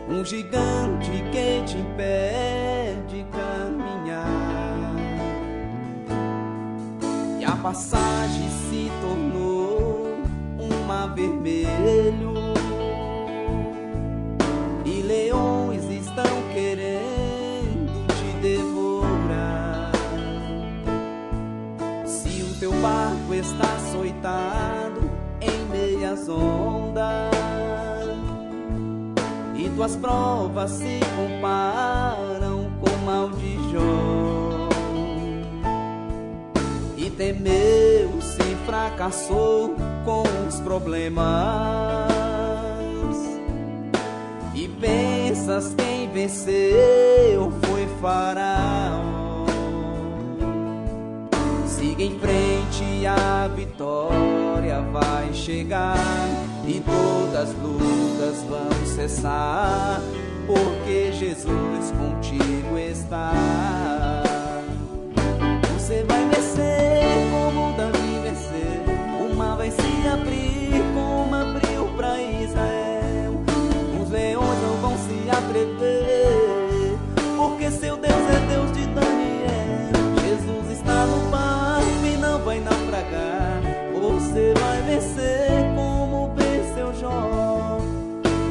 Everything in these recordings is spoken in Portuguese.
um gigante que te impede caminhar, e a passagem se tornou um mar vermelho, e leões estão querendo te devorar. Se o teu barco está açoitado em meias ondas, e tuas provas se comparam com o mal de Jó, e temeu se fracassou com os problemas, e pensas quem venceu foi Faraó. Siga em frente, a vitória vai chegar, e todas as lutas vão cessar, porque Jesus contigo está. Você vai vencer como Davi venceu, o mar vai se abrir como abriu para Israel. Os leões não vão se atrever, porque seu Deus é Deus de Daniel. Jesus está no barco e não vai naufragar. Você vai vencer como venceu Jó.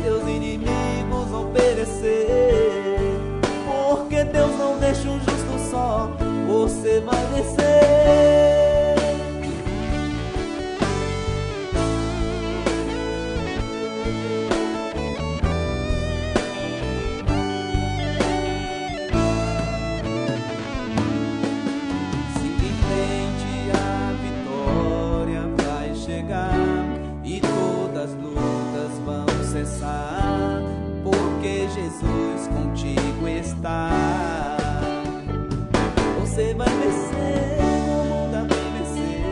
Teus inimigos vão perecer, porque Deus não deixa o justo só. Você vai vencer. Porque Jesus contigo está. Você vai vencer como Davi venceu,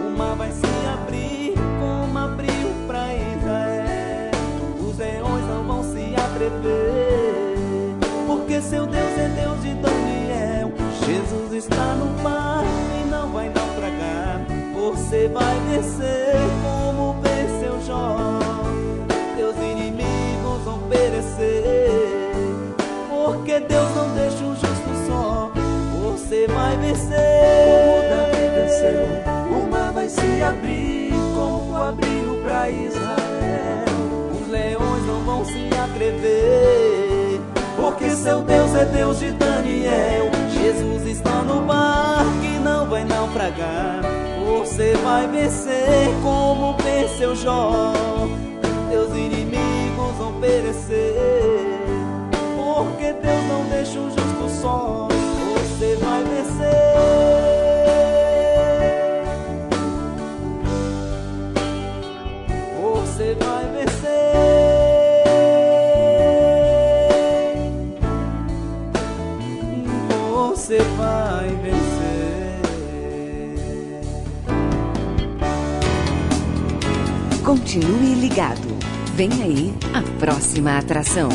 o mar vai se abrir como abriu para Israel. Os leões não vão se atrever, porque seu Deus é Deus de Daniel. Jesus está no mar e não vai naufragar. Você vai vencer como venceu Jó. Teus inimigos vão perecer, porque Deus não deixa o justo só. Você vai vencer. Como Davi venceu, o mar vai se abrir como abriu para Israel. Os leões não vão se atrever, porque seu Deus é Deus de Daniel. Jesus está no barco e não vai naufragar. Você vai vencer como venceu Jó. Teus inimigos vão perecer, porque Deus não deixa o justo só. Você vai vencer. Você vai vencer. Você vai vencer. Continue ligado. Vem aí a próxima atração.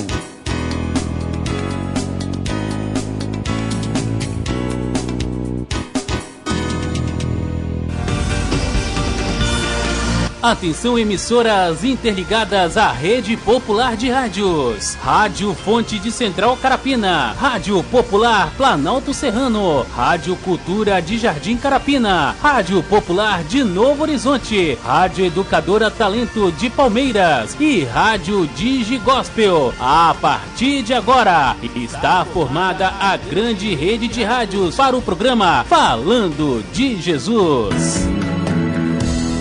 Atenção, emissoras interligadas à Rede Popular de Rádios. Rádio Fonte de Central Carapina, Rádio Popular Planalto Serrano, Rádio Cultura de Jardim Carapina, Rádio Popular de Novo Horizonte, Rádio Educadora Talento de Palmeiras e Rádio Digi Gospel. A partir de agora, está formada a grande rede de rádios para o programa Falando de Jesus.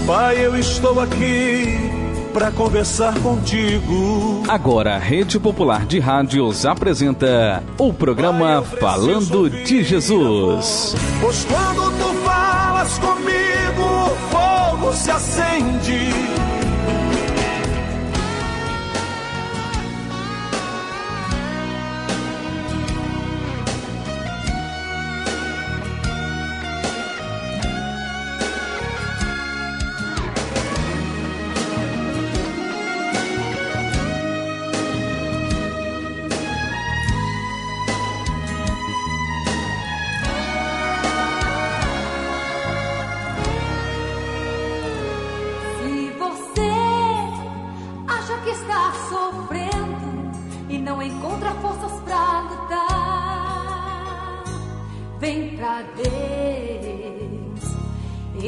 Pai, eu estou aqui para conversar contigo. Agora a Rede Popular de Rádios apresenta o programa Falando de Jesus. Pois quando tu falas comigo, o fogo se acende.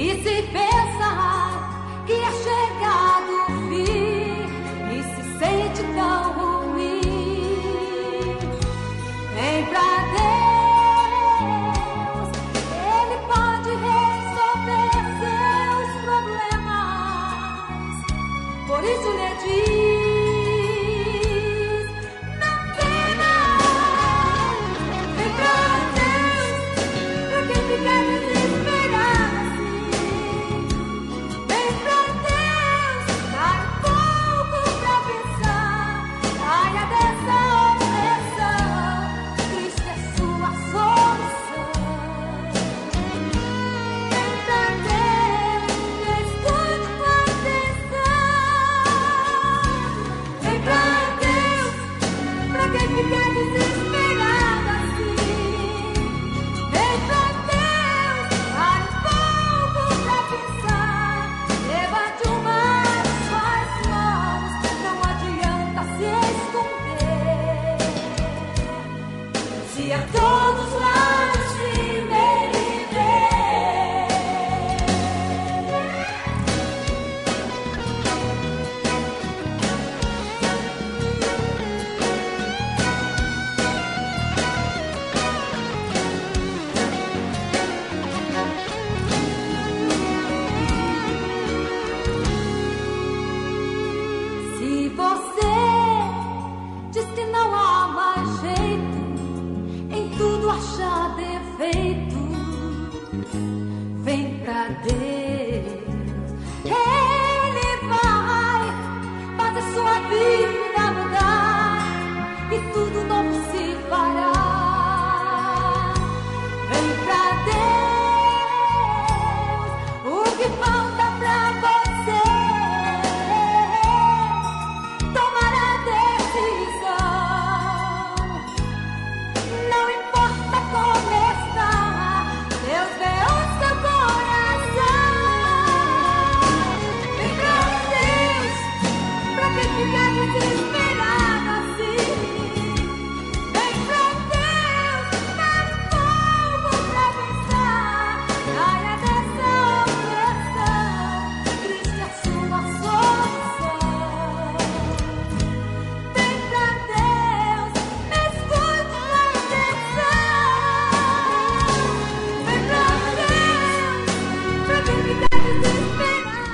E se pensar que é chegado o fim e se sente tão ruim, vem pra Deus, Ele pode resolver seus problemas. Por isso lhe diz, não tema, vem pra Deus, pra quem fica desesperado assim. Vem pra Deus, dá um pouco pra pensar, saia dessa opressão, Cristo é sua solução. Vem pra Deus, escute com atenção. Vem pra Deus, pra quem fica desesperado assim. Vem pra Deus, dá um pouco pra pensar, levante uma de suas mãos, não adianta se esconder. Se a todos lados Ele vê. Se você diz que não há mais jeito, em tudo achar defeito, vem pra Deus. Ele vai fazer sua vida mudar e tudo novo se fará. Vem pra Deus, o que falta pra você? Tomar a decisão. Não importa como está, Deus vê o seu coração. Vem pra Deus, pra quem fica desesperado assim. Vem pra Deus, dá um pouco pra pensar, saia dessa opressão, Cristo é sua solução. Vem pra Deus, escute com atenção. Vem pra Deus, pra quem fica desesperado.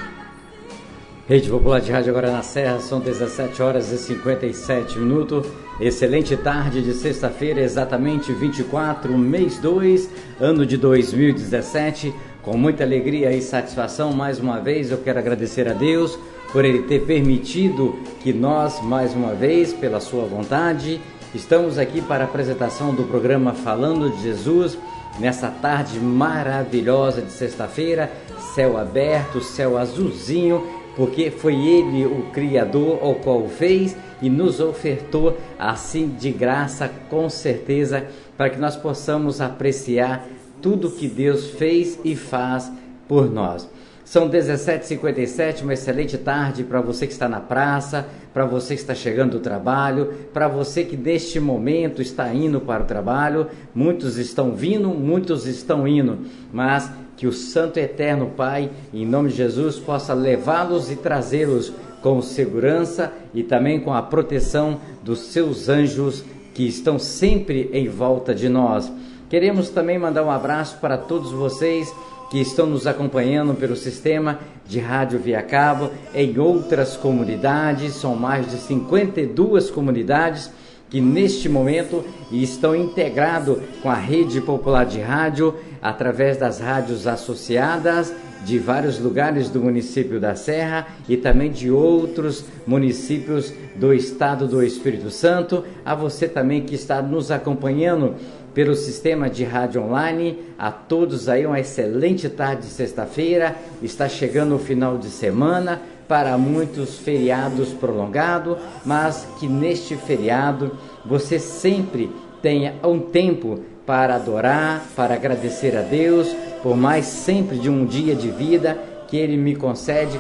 Rede Popular de Rádio agora na Serra, são 17 horas e 57 minutos. Excelente tarde de sexta-feira, exatamente 24, mês 2, ano de 2017. Com muita alegria e satisfação, mais uma vez eu quero agradecer a Deus por Ele ter permitido que nós, mais uma vez, pela sua vontade, estamos aqui para a apresentação do programa Falando de Jesus, nessa tarde maravilhosa de sexta-feira, céu aberto, céu azulzinho, porque foi Ele o Criador, o qual fez e nos ofertou assim de graça, com certeza, para que nós possamos apreciar tudo que Deus fez e faz por nós. São 17h57, uma excelente tarde para você que está na praça, para você que está chegando do trabalho, para você que neste momento está indo para o trabalho. Muitos estão vindo, muitos estão indo, mas que o Santo Eterno Pai, em nome de Jesus, possa levá-los e trazê-los com segurança e também com a proteção dos seus anjos que estão sempre em volta de nós. Queremos também mandar um abraço para todos vocês que estão nos acompanhando pelo sistema de rádio via cabo em outras comunidades. São mais de 52 comunidades que neste momento estão integrados com a Rede Popular de Rádio através das rádios associadas de vários lugares do município da Serra e também de outros municípios do estado do Espírito Santo. A você também que está nos acompanhando pelo sistema de rádio online, a todos aí uma excelente tarde de sexta-feira. Está chegando o final de semana, para muitos feriados prolongados, mas que neste feriado você sempre tenha um tempo para adorar, para agradecer a Deus, por mais sempre de um dia de vida que Ele me concede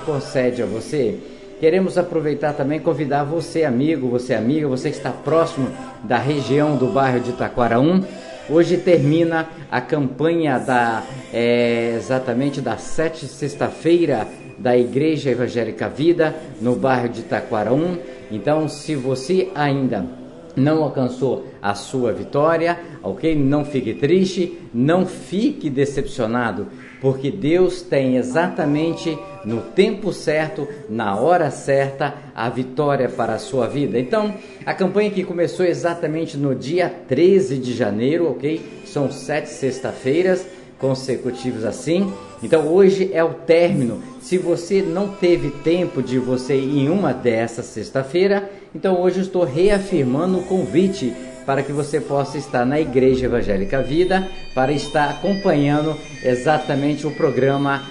a você. Queremos aproveitar também e convidar você, amigo, você amiga, você que está próximo da região do bairro de Taquaraú, Hoje termina a campanha exatamente da 7ª sexta-feira da Igreja Evangélica Vida, no bairro de Taquaraum. Então, se você ainda não alcançou a sua vitória, ok? Não fique triste, não fique decepcionado, porque Deus tem exatamente no tempo certo, na hora certa, a vitória para a sua vida. Então, a campanha que começou exatamente no dia 13 de janeiro, ok? São 7 sexta-feiras consecutivos assim. Então, hoje é o término. Se você não teve tempo de você ir em uma dessas sexta-feira, então hoje eu estou reafirmando o convite para que você possa estar na Igreja Evangélica Vida, para estar acompanhando exatamente o programa,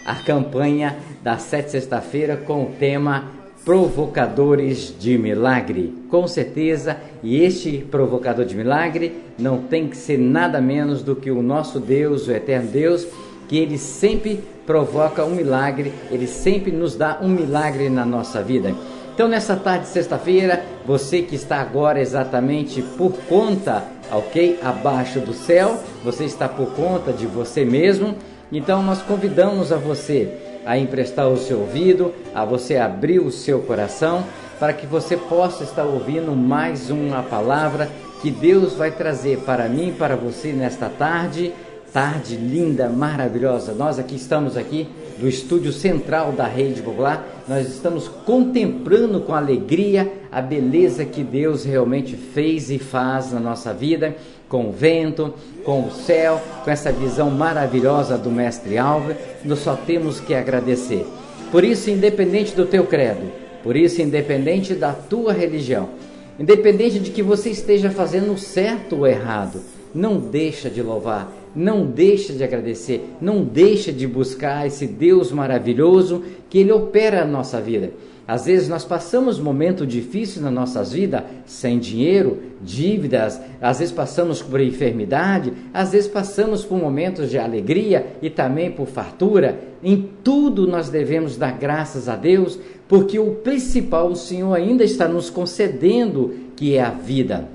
a campanha da 7 sexta-feira com o tema Provocadores de Milagre. Com certeza, e este provocador de milagre não tem que ser nada menos do que o nosso Deus, o eterno Deus, que Ele sempre provoca um milagre, Ele sempre nos dá um milagre na nossa vida. Então, nessa tarde de sexta-feira, você que está agora exatamente por conta, ok? Abaixo do céu, você está por conta de você mesmo. Então, nós convidamos a você a emprestar o seu ouvido, a você abrir o seu coração, para que você possa estar ouvindo mais uma palavra que Deus vai trazer para mim e para você nesta tarde linda, maravilhosa. Nós estamos aqui do estúdio central da Rede Popular, nós estamos contemplando com alegria a beleza que Deus realmente fez e faz na nossa vida, com o vento, com o céu, com essa visão maravilhosa do Mestre Álvaro. Nós só temos que agradecer. Por isso, independente do teu credo, por isso, independente da tua religião, independente de que você esteja fazendo certo ou errado, não deixa de louvar, não deixa de agradecer, não deixa de buscar esse Deus maravilhoso que Ele opera na nossa vida. Às vezes nós passamos momentos difíceis nas nossas vidas, sem dinheiro, dívidas, às vezes passamos por enfermidade, às vezes passamos por momentos de alegria e também por fartura. Em tudo nós devemos dar graças a Deus, porque o principal o Senhor ainda está nos concedendo, que é a vida.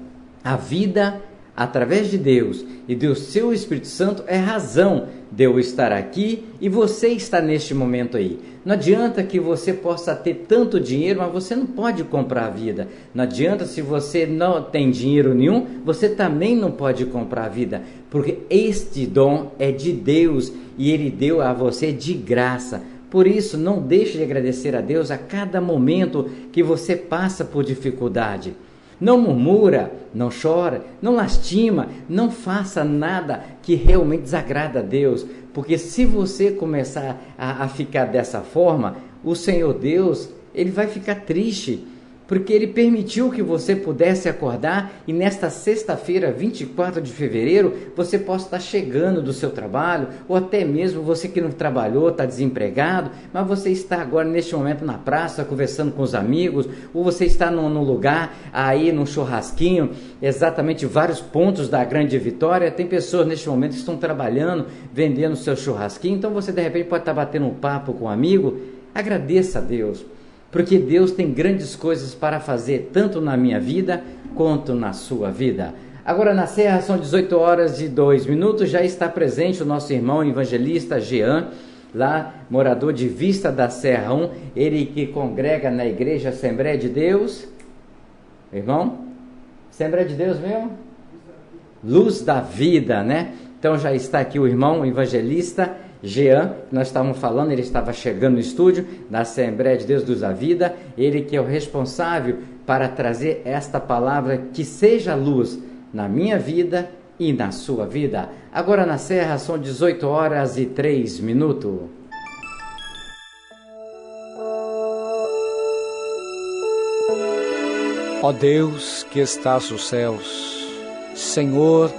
A vida através de Deus e do seu Espírito Santo é razão de eu estar aqui e você está neste momento aí. Não adianta que você possa ter tanto dinheiro, mas você não pode comprar a vida. Não adianta, se você não tem dinheiro nenhum, você também não pode comprar a vida, porque este dom é de Deus e Ele deu a você de graça. Por isso, não deixe de agradecer a Deus a cada momento que você passa por dificuldade. Não murmura, não chora, não lastima, não faça nada que realmente desagrada a Deus, porque se você começar a ficar dessa forma, o Senhor Deus, Ele vai ficar triste, porque Ele permitiu que você pudesse acordar e nesta sexta-feira, 24 de fevereiro, você possa estar chegando do seu trabalho, ou até mesmo você que não trabalhou, está desempregado, mas você está agora neste momento na praça, conversando com os amigos, ou você está num lugar, aí num churrasquinho, exatamente vários pontos da Grande Vitória. Tem pessoas neste momento que estão trabalhando, vendendo seu churrasquinho, então você de repente pode estar batendo um papo com um amigo. Agradeça a Deus, porque Deus tem grandes coisas para fazer, tanto na minha vida, quanto na sua vida. Agora na Serra são 18h02, já está presente o nosso irmão evangelista Jean, lá morador de Vista da Serra 1, ele que congrega na Igreja Assembleia de Deus. Irmão? Assembleia de Deus mesmo? Luz da Vida, né? Então já está aqui o irmão evangelista Jean, nós estávamos falando, ele estava chegando no estúdio da Assembleia de Deus Luz da Vida, ele que é o responsável para trazer esta palavra que seja luz na minha vida e na sua vida. Agora na Serra são 18h03. Ó Deus que estás nos céus, Senhor,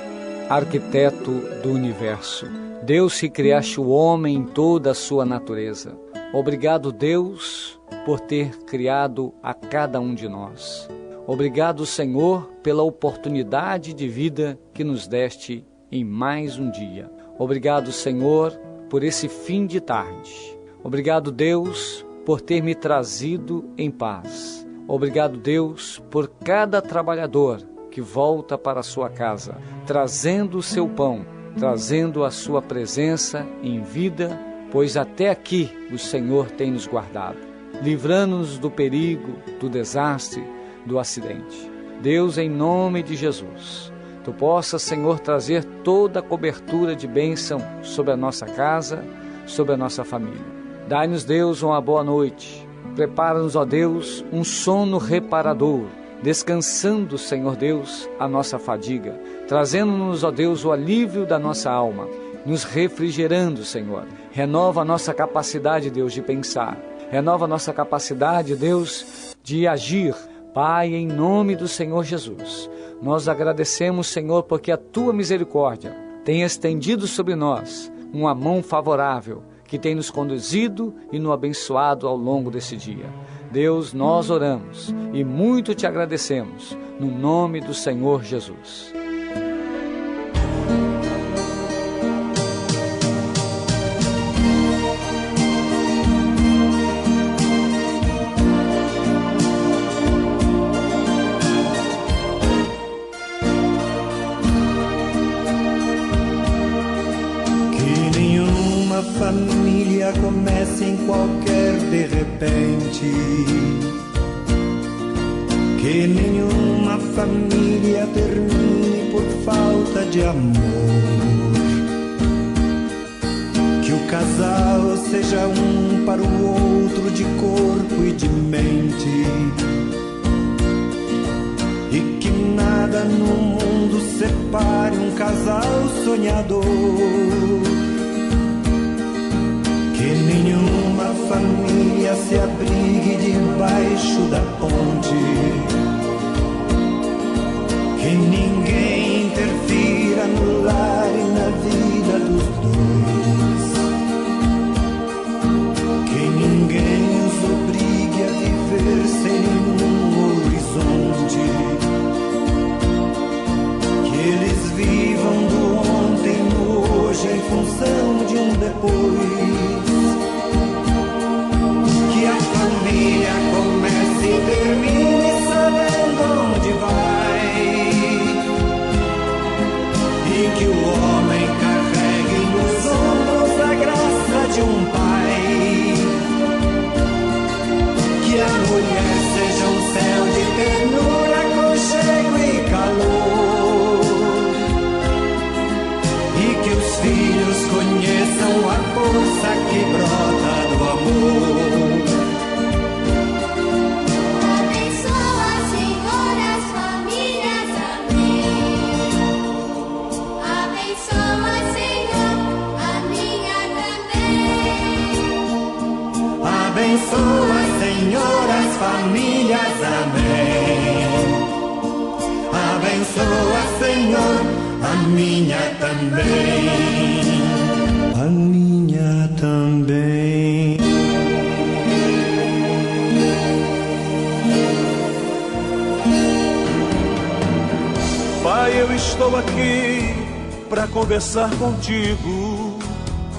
arquiteto do universo, Deus que criaste o homem em toda a sua natureza. Obrigado, Deus, por ter criado a cada um de nós. Obrigado, Senhor, pela oportunidade de vida que nos deste em mais um dia. Obrigado, Senhor, por esse fim de tarde. Obrigado, Deus, por ter me trazido em paz. Obrigado, Deus, por cada trabalhador que volta para a sua casa, trazendo o seu pão, trazendo a sua presença em vida, pois até aqui o Senhor tem nos guardado, livrando-nos do perigo, do desastre, do acidente. Deus, em nome de Jesus, Tu possas, Senhor, trazer toda a cobertura de bênção sobre a nossa casa, sobre a nossa família. Dai-nos, Deus, uma boa noite. Prepara-nos, ó Deus, um sono reparador, descansando, Senhor Deus, a nossa fadiga, trazendo-nos, ó Deus, o alívio da nossa alma, nos refrigerando, Senhor. Renova a nossa capacidade, Deus, de pensar. Renova a nossa capacidade, Deus, de agir. Pai, em nome do Senhor Jesus, nós agradecemos, Senhor, porque a Tua misericórdia tem estendido sobre nós uma mão favorável, que tem nos conduzido e nos abençoado ao longo desse dia. Deus, nós oramos e muito Te agradecemos, no nome do Senhor Jesus. Família comece em qualquer de repente, que nenhuma família termine por falta de amor, que o casal seja um para o outro de corpo e de mente, e que nada no mundo separe um casal sonhador. Que nenhuma família se abrigue debaixo da ponte, que ninguém interfira no lar e na vida dos dois, que ninguém os obrigue a viver sem nenhum horizonte, que eles vivam do ontem no hoje em função de um depois. Família comece e termine sabendo onde vai, e que o homem carregue nos ombros a graça de um pai, que a mulher seja um céu de ternura, aconchego e calor, e que os filhos conheçam a força que brota do amor. Abençoa, Senhor, as famílias, amém. Abençoa, Senhor, a minha também. A minha também. Pai, eu estou aqui para conversar contigo.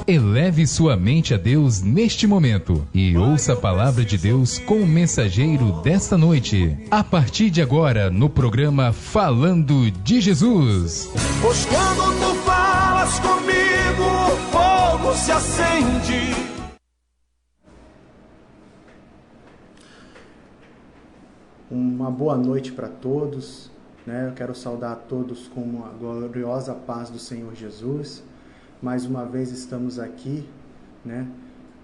Eleve sua mente a Deus neste momento e ouça a palavra de Deus com o mensageiro desta noite. A partir de agora, no programa Falando de Jesus. Pois quando tu falas comigo, o fogo se acende. Uma boa noite para todos, né? Eu quero saudar a todos com uma gloriosa paz do Senhor Jesus. Mais uma vez estamos aqui, né,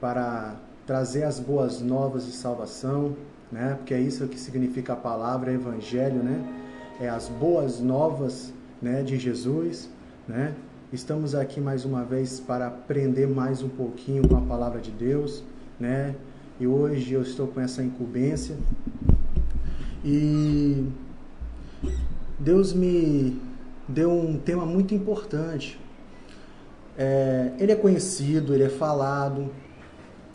para trazer as boas novas de salvação, né, porque é isso que significa a palavra evangelho, né, é as boas novas, né, de Jesus, né. Estamos aqui mais uma vez para aprender mais um pouquinho com a palavra de Deus, né, e hoje eu estou com essa incumbência e Deus me deu um tema muito importante. Ele é conhecido, ele é falado,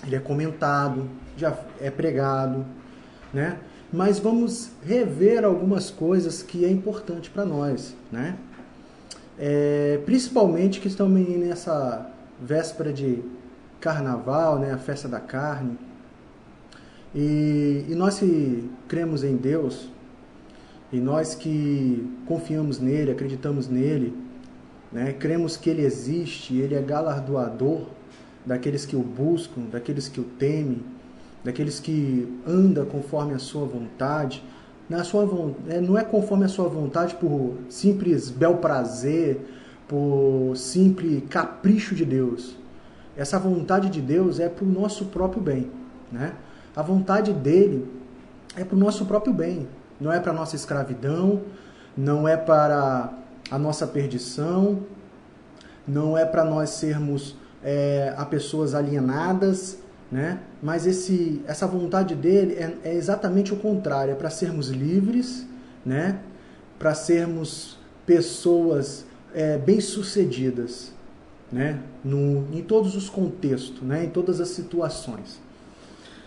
ele é comentado, já é pregado, né? Mas vamos rever algumas coisas que é importante para nós, né? Principalmente que estamos nessa véspera de carnaval, né? A festa da carne. E nós que cremos em Deus, E nós que confiamos nele, acreditamos nele, né, cremos que ele existe, ele é galardoador daqueles que o buscam, daqueles que o temem, daqueles que andam conforme a sua vontade. Não é conforme a sua vontade por simples bel prazer, por simples capricho de Deus. Essa vontade de Deus é para o nosso próprio bem, né? A vontade dele é para o nosso próprio bem. Não é para a nossa escravidão, não é para a nossa perdição, não é para nós sermos a pessoas alienadas, né? Mas essa vontade dele é exatamente o contrário, é para sermos livres, né? Para sermos pessoas bem-sucedidas, né? Em todos os contextos, né? Em todas as situações.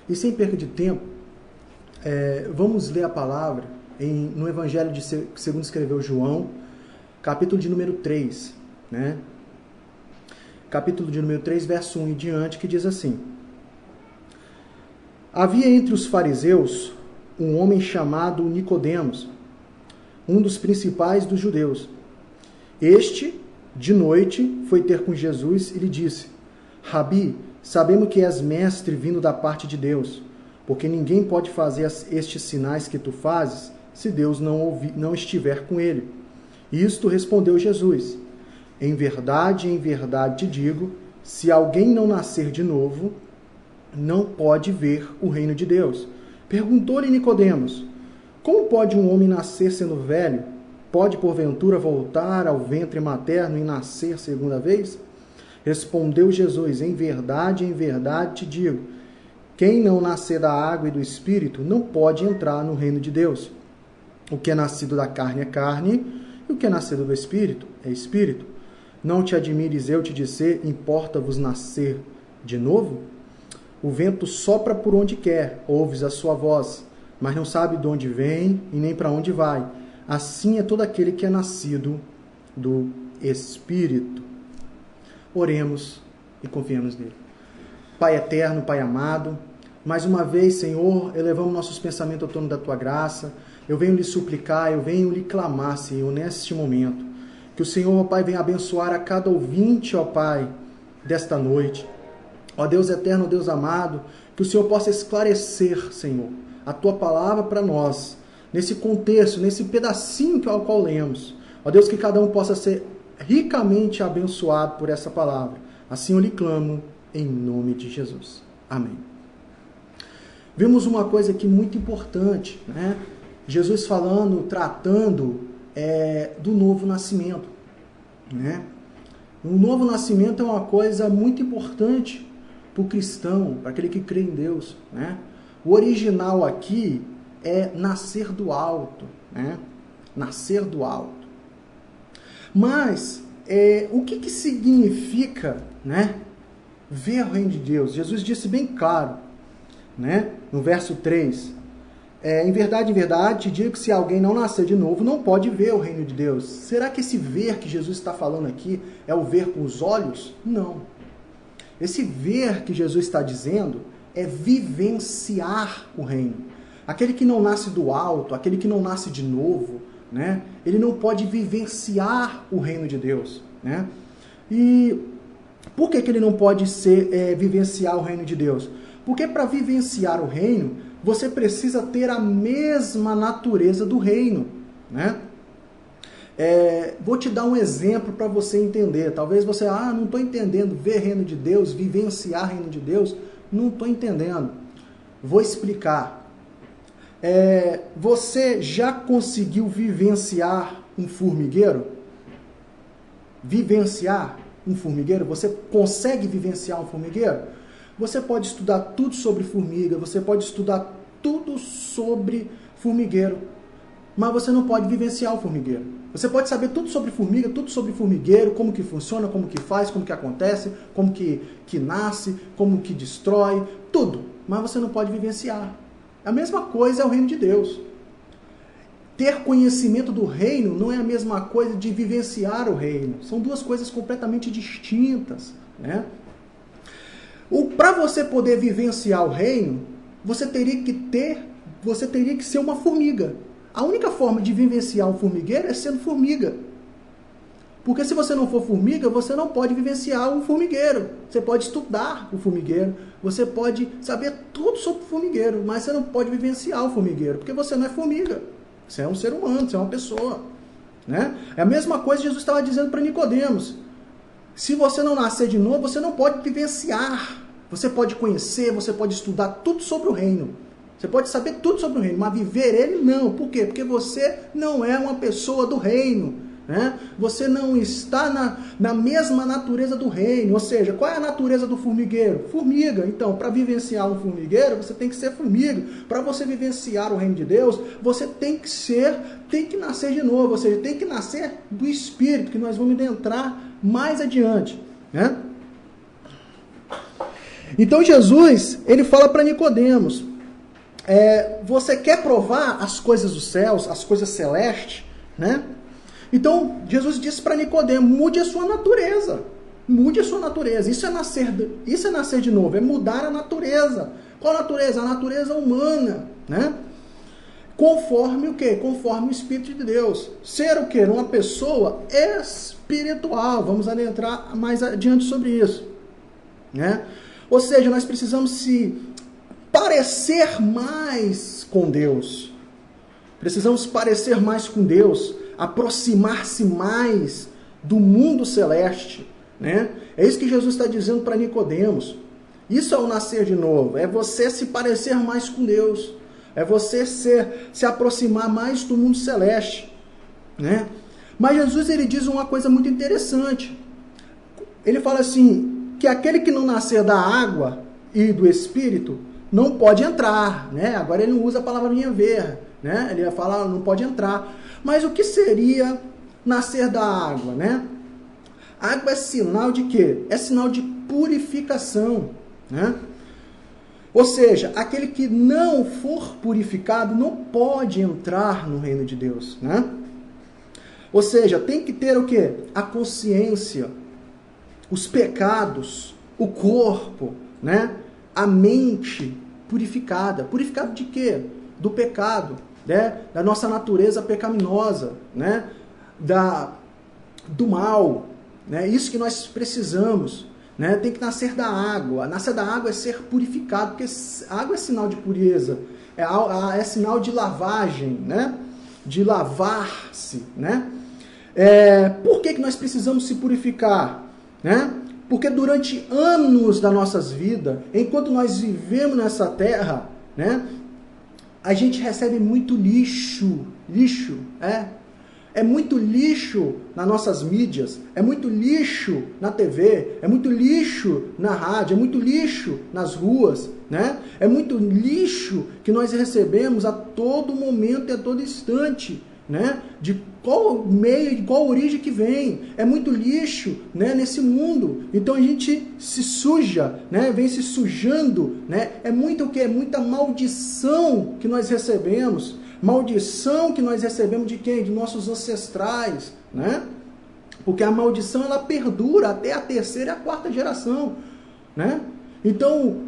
E sem perda de tempo, vamos ler a palavra no Evangelho segundo escreveu João, capítulo de número 3, né? Capítulo de número 3, verso 1 em diante, que diz assim: Havia entre os fariseus um homem chamado Nicodemos, um dos principais dos judeus. Este, de noite, foi ter com Jesus e lhe disse: Rabi, sabemos que és mestre vindo da parte de Deus, porque ninguém pode fazer estes sinais que tu fazes se Deus não estiver com ele. Isto respondeu Jesus: em verdade te digo, se alguém não nascer de novo, não pode ver o reino de Deus. Perguntou-lhe Nicodemos: como pode um homem nascer sendo velho? Pode porventura voltar ao ventre materno e nascer segunda vez? Respondeu Jesus: em verdade te digo, quem não nascer da água e do Espírito não pode entrar no reino de Deus. O que é nascido da carne é carne, e o que é nascido do Espírito é Espírito. Não te admires eu te dizer, importa-vos nascer de novo? O vento sopra por onde quer, ouves a sua voz, mas não sabe de onde vem e nem para onde vai. Assim é todo aquele que é nascido do Espírito. Oremos e confiemos nele. Pai eterno, Pai amado, mais uma vez, Senhor, elevamos nossos pensamentos ao trono da Tua graça. Eu venho lhe suplicar, eu venho lhe clamar, Senhor, neste momento. Que o Senhor, ó Pai, venha abençoar a cada ouvinte, ó Pai, desta noite. Ó Deus eterno, Deus amado, que o Senhor possa esclarecer, Senhor, a Tua palavra para nós, nesse contexto, nesse pedacinho ao qual lemos. Ó Deus, que cada um possa ser ricamente abençoado por essa palavra. Assim eu lhe clamo, em nome de Jesus. Amém. Vimos uma coisa aqui muito importante, né? Jesus falando, tratando do novo nascimento, né? O novo nascimento é uma coisa muito importante para o cristão, para aquele que crê em Deus, né? O original aqui é nascer do alto, né? Nascer do alto. Mas o que significa, né, ver o reino de Deus? Jesus disse bem claro, né, no verso 3, em verdade te digo que se alguém não nascer de novo, não pode ver o reino de Deus. Será que esse ver que Jesus está falando aqui é o ver com os olhos? Não. Esse ver que Jesus está dizendo é vivenciar o reino. Aquele que não nasce do alto, aquele que não nasce de novo, né, ele não pode vivenciar o reino de Deus, né? E por que ele não pode vivenciar o reino de Deus? Porque para vivenciar o reino, você precisa ter a mesma natureza do reino, né? Vou te dar um exemplo para você entender. Talvez você, não estou entendendo, ver reino de Deus, vivenciar reino de Deus, não estou entendendo. Vou explicar. Você já conseguiu vivenciar um formigueiro? Vivenciar um formigueiro? Você consegue vivenciar um formigueiro? Você pode estudar tudo sobre formiga, você pode estudar tudo sobre formigueiro, mas você não pode vivenciar o formigueiro. Você pode saber tudo sobre formiga, tudo sobre formigueiro, como que funciona, como que faz, como que acontece, como que nasce, como que destrói, tudo, mas você não pode vivenciar. A mesma coisa é o reino de Deus. Ter conhecimento do reino não é a mesma coisa de vivenciar o reino. São duas coisas completamente distintas, né? Para você poder vivenciar o reino, você teria que ser uma formiga. A única forma de vivenciar um formigueiro é sendo formiga. Porque se você não for formiga, você não pode vivenciar um formigueiro. Você pode estudar o formigueiro, você pode saber tudo sobre o formigueiro, mas você não pode vivenciar o formigueiro, porque você não é formiga. Você é um ser humano, você é uma pessoa. Né? É a mesma coisa que Jesus estava dizendo para Nicodemos. Se você não nascer de novo, você não pode vivenciar. Você pode conhecer, você pode estudar tudo sobre o reino. Você pode saber tudo sobre o reino, mas viver ele não. Por quê? Porque você não é uma pessoa do reino. Né? Você não está na mesma natureza do reino. Ou seja, qual é a natureza do formigueiro? Formiga. Então, para vivenciar um formigueiro, você tem que ser formiga. Para você vivenciar o reino de Deus, você tem que nascer de novo. Ou seja, tem que nascer do Espírito, que nós vamos entrar mais adiante. Né? Então, Jesus, ele fala para Nicodemos, você quer provar as coisas dos céus, as coisas celestes, né? Então, Jesus disse para Nicodemos, mude a sua natureza. Mude a sua natureza. Isso é nascer de novo, é mudar a natureza. Qual a natureza? A natureza humana, né? Conforme o quê? Conforme o Espírito de Deus. Ser o quê? Uma pessoa espiritual. Vamos adentrar mais adiante sobre isso, né? Ou seja, nós precisamos se parecer mais com Deus. Precisamos parecer mais com Deus, aproximar-se mais do mundo celeste, né? É isso que Jesus está dizendo para Nicodemos. Isso é o nascer de novo, é você se parecer mais com Deus, é você se aproximar mais do mundo celeste, né? Mas Jesus, ele diz uma coisa muito interessante. Ele fala assim, que aquele que não nascer da água e do Espírito não pode entrar, né? Agora ele não usa a palavrinha ver, né? Ele fala, não pode entrar. Mas o que seria nascer da água, né? A água é sinal de quê? É sinal de purificação, né? Ou seja, aquele que não for purificado não pode entrar no reino de Deus, né? Ou seja, tem que ter o quê? A consciência, os pecados, o corpo, né? A mente purificada. Purificado de quê? Do pecado, né? Da nossa natureza pecaminosa, né? Do mal, né? Isso que nós precisamos, né? Tem que nascer da água. Nascer da água é ser purificado, porque a água é sinal de pureza, é sinal de lavagem, né? De lavar-se, né? Por que nós precisamos se purificar, né? Porque durante anos das nossas vidas, enquanto nós vivemos nessa terra, né? A gente recebe muito lixo, é muito lixo nas nossas mídias, é muito lixo na TV, é muito lixo na rádio, é muito lixo nas ruas, né? É muito lixo que nós recebemos a todo momento e a todo instante, né? De qual meio, de qual origem que vem. É muito lixo, né, nesse mundo. Então a gente se suja, né? Vem se sujando, né? É muito o que? É muita maldição que nós recebemos. Maldição que nós recebemos de quem? De nossos ancestrais, né? Porque a maldição, ela perdura até a terceira e a quarta geração, né? Então,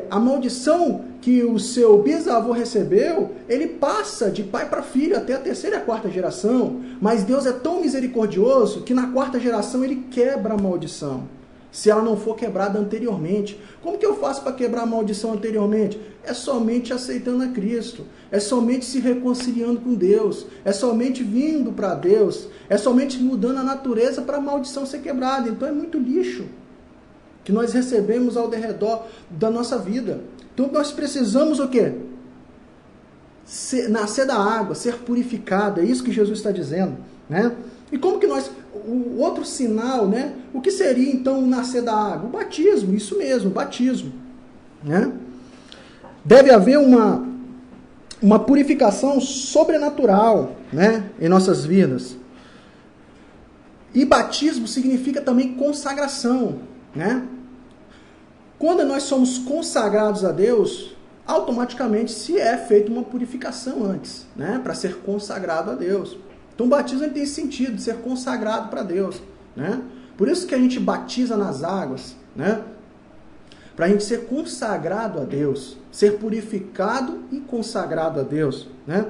a maldição que o seu bisavô recebeu, ele passa de pai para filho até a terceira e a quarta geração. Mas Deus é tão misericordioso que na quarta geração ele quebra a maldição, se ela não for quebrada anteriormente. Como que eu faço para quebrar a maldição anteriormente? É somente aceitando a Cristo, é somente se reconciliando com Deus, é somente vindo para Deus, é somente mudando a natureza para a maldição ser quebrada. Então é muito lixo que nós recebemos ao redor da nossa vida. Então nós precisamos o quê? Nascer da água, ser purificado. É isso que Jesus está dizendo, né? E como que nós... O outro sinal, né? O que seria então nascer da água? O batismo, isso mesmo, o batismo, né? Deve haver uma purificação sobrenatural, né, em nossas vidas. E batismo significa também consagração, né? Quando nós somos consagrados a Deus, automaticamente se é feita uma purificação antes, né, para ser consagrado a Deus. Então o batismo tem esse sentido de ser consagrado para Deus, né? Por isso que a gente batiza nas águas, né? Para a gente ser consagrado a Deus, ser purificado e consagrado a Deus, né?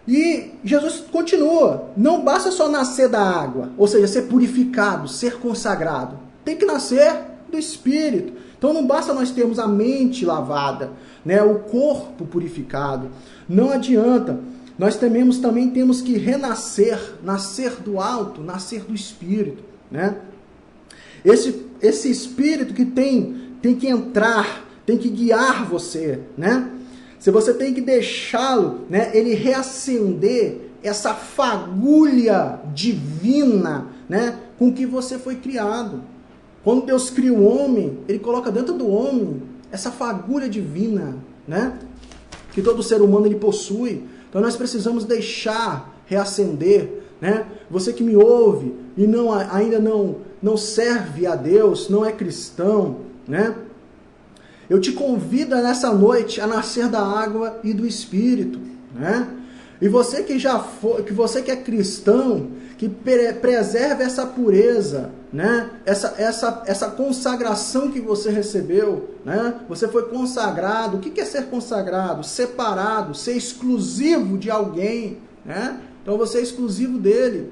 E Jesus continua, não basta só nascer da água, ou seja, ser purificado, ser consagrado. Tem que nascer do Espírito. Então não basta nós termos a mente lavada, né, o corpo purificado. Não adianta. Nós também temos que renascer, nascer do alto, nascer do Espírito, né? Esse Espírito que tem que entrar, tem que guiar você, né? Se você tem que deixá-lo, né, ele reacender essa fagulha divina, né, com que você foi criado. Quando Deus cria o homem, ele coloca dentro do homem essa fagulha divina, né, que todo ser humano ele possui. Então nós precisamos deixar reacender, né? Você que me ouve e ainda não serve a Deus, não é cristão, né? Eu te convido nessa noite a nascer da água e do Espírito, né? E você você que é cristão, que preserve essa pureza, né? Essa consagração que você recebeu, né? Você foi consagrado. O que é ser consagrado? Separado, ser exclusivo de alguém, né? Então você é exclusivo dele.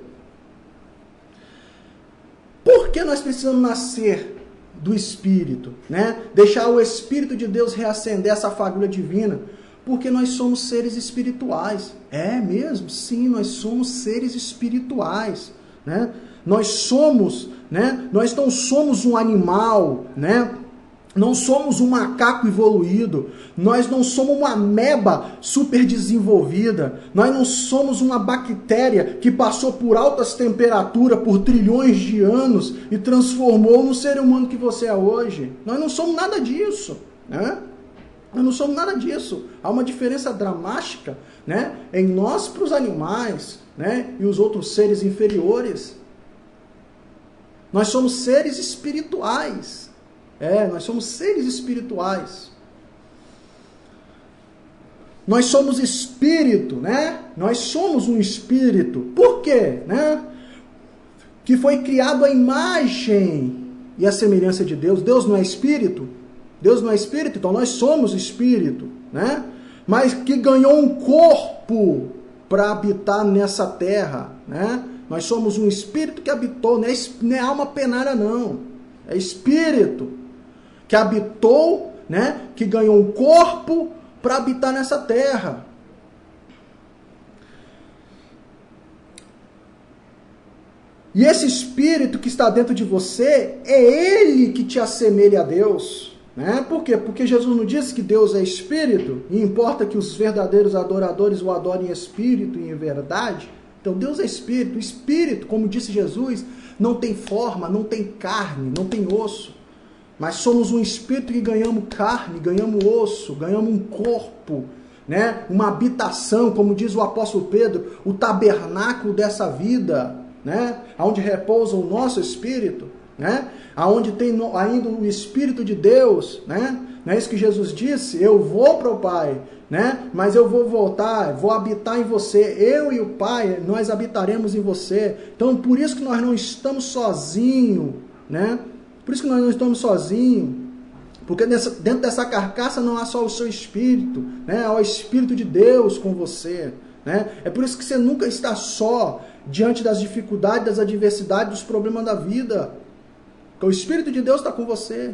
Por que nós precisamos nascer do Espírito, né? Deixar o Espírito de Deus reacender essa fagulha divina? Porque nós somos seres espirituais. É mesmo? Sim, nós somos seres espirituais, né? Nós somos, né? Nós não somos um animal, né? Não somos um macaco evoluído, nós não somos uma ameba super desenvolvida, nós não somos uma bactéria que passou por altas temperaturas por trilhões de anos e transformou no ser humano que você é hoje. Nós não somos nada disso, né? Nós não somos nada disso. Há uma diferença dramática, né, em nós para os animais, né, e os outros seres inferiores. Nós somos seres espirituais. Nós somos seres espirituais. Nós somos espírito, né? Nós somos um espírito. Por quê? Né? Que foi criado à imagem e à semelhança de Deus. Deus não é espírito? Deus não é espírito, então nós somos espírito, né? Mas que ganhou um corpo para habitar nessa terra, né? Nós somos um espírito que habitou, não é alma penária não, é espírito que habitou, né? Que ganhou um corpo para habitar nessa terra. E esse espírito que está dentro de você, é ele que te assemelha a Deus. Né? Por quê? Porque Jesus não disse que Deus é espírito, e importa que os verdadeiros adoradores o adorem em espírito e em verdade. Então Deus é espírito. O espírito, como disse Jesus, não tem forma, não tem carne, não tem osso. Mas somos um espírito que ganhamos carne, ganhamos osso, ganhamos um corpo, né? Uma habitação, como diz o apóstolo Pedro, o tabernáculo dessa vida, né? Onde repousa o nosso espírito, né? Aonde tem ainda o Espírito de Deus, né? Não é isso que Jesus disse? Eu vou para o Pai, né? Mas eu vou voltar, vou habitar em você. Eu e o Pai, nós habitaremos em você. Então, por isso que nós não estamos sozinhos, né? Por isso que nós não estamos sozinhos. Porque dentro dessa carcaça não há só o seu espírito, né? Há o Espírito de Deus com você, né? É por isso que você nunca está só diante das dificuldades, das adversidades, dos problemas da vida. Porque o Espírito de Deus está com você.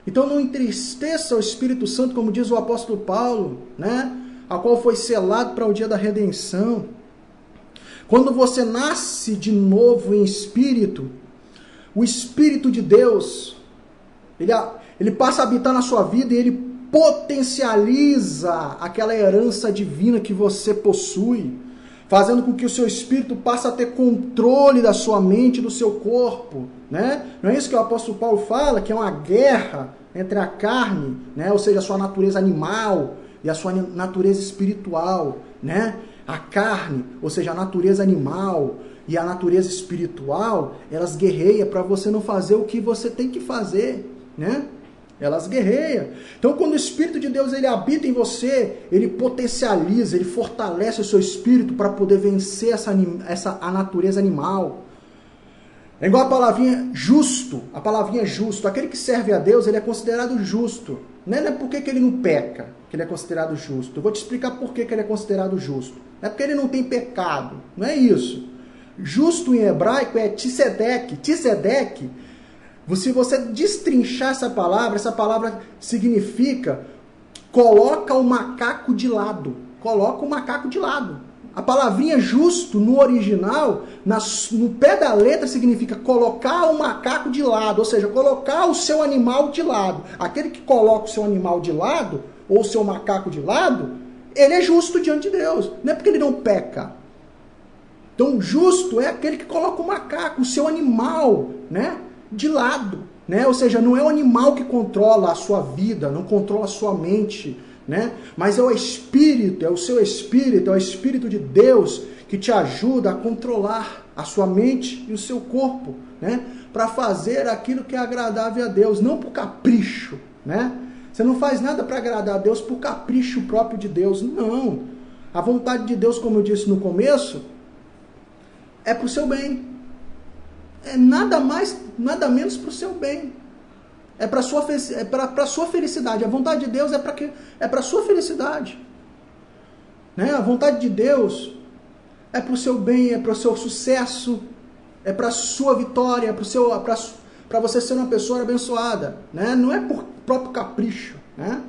Então não entristeça o Espírito Santo, como diz o apóstolo Paulo, né? A qual foi selado para o dia da redenção. Quando você nasce de novo em espírito, o Espírito de Deus, ele passa a habitar na sua vida e ele potencializa aquela herança divina que você possui, fazendo com que o seu espírito passe a ter controle da sua mente e do seu corpo, né? Não é isso que o apóstolo Paulo fala, que é uma guerra entre a carne, né? Ou seja, a sua natureza animal e a sua natureza espiritual, né? A carne, ou seja, a natureza animal e a natureza espiritual, elas guerreiam para você não fazer o que você tem que fazer, né? Elas guerreiam. Então, quando o Espírito de Deus ele habita em você, ele potencializa, ele fortalece o seu espírito para poder vencer a natureza animal. É igual a palavrinha justo. A palavrinha justo. Aquele que serve a Deus, ele é considerado justo. Não é porque que ele não peca que ele é considerado justo. Eu vou te explicar por que ele é considerado justo. Não é porque ele não tem pecado. Não é isso. Justo em hebraico é tzedeque. Tzedeque, se você destrinchar essa palavra significa coloca o macaco de lado. Coloca o macaco de lado. A palavrinha justo, no original, no pé da letra, significa colocar o macaco de lado, ou seja, colocar o seu animal de lado. Aquele que coloca o seu animal de lado, ou o seu macaco de lado, ele é justo diante de Deus. Não é porque ele não peca. Então, justo é aquele que coloca o macaco, o seu animal, né, de lado. Né? Ou seja, não é o animal que controla a sua vida, não controla a sua mente, né? Mas é o Espírito, é o seu Espírito, é o Espírito de Deus que te ajuda a controlar a sua mente e o seu corpo, né? Para fazer aquilo que é agradável a Deus, não por capricho, né? Você não faz nada para agradar a Deus por capricho próprio de Deus, não. A vontade de Deus, como eu disse no começo, é para o seu bem. É nada mais, nada menos para o seu bem. É para a sua felicidade. A vontade de Deus é para a sua felicidade. Né? A vontade de Deus é para o seu bem, é para o seu sucesso, é para a sua vitória, para você ser uma pessoa abençoada. Né? Não é por próprio capricho. Né?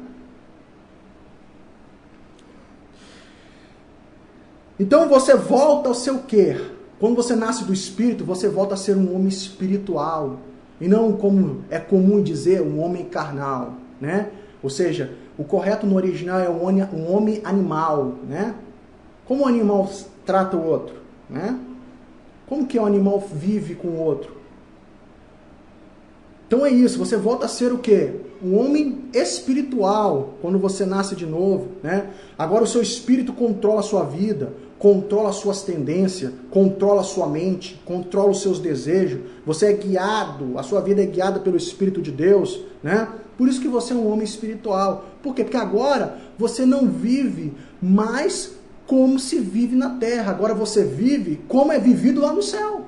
Então você volta ao seu quê? Quando você nasce do Espírito, você volta a ser um homem espiritual. E não, como é comum dizer, um homem carnal, né? Ou seja, o correto no original é um homem animal, né? Como o animal trata o outro, né? Como que o animal vive com o outro? Então é isso, você volta a ser o quê? Um homem espiritual, quando você nasce de novo, né? Agora o seu espírito controla a sua vida, controla as suas tendências, controla a sua mente, controla os seus desejos. Você é guiado, a sua vida é guiada pelo Espírito de Deus, né? Por isso que você é um homem espiritual. Por quê? Porque agora você não vive mais como se vive na terra. Agora você vive como é vivido lá no céu.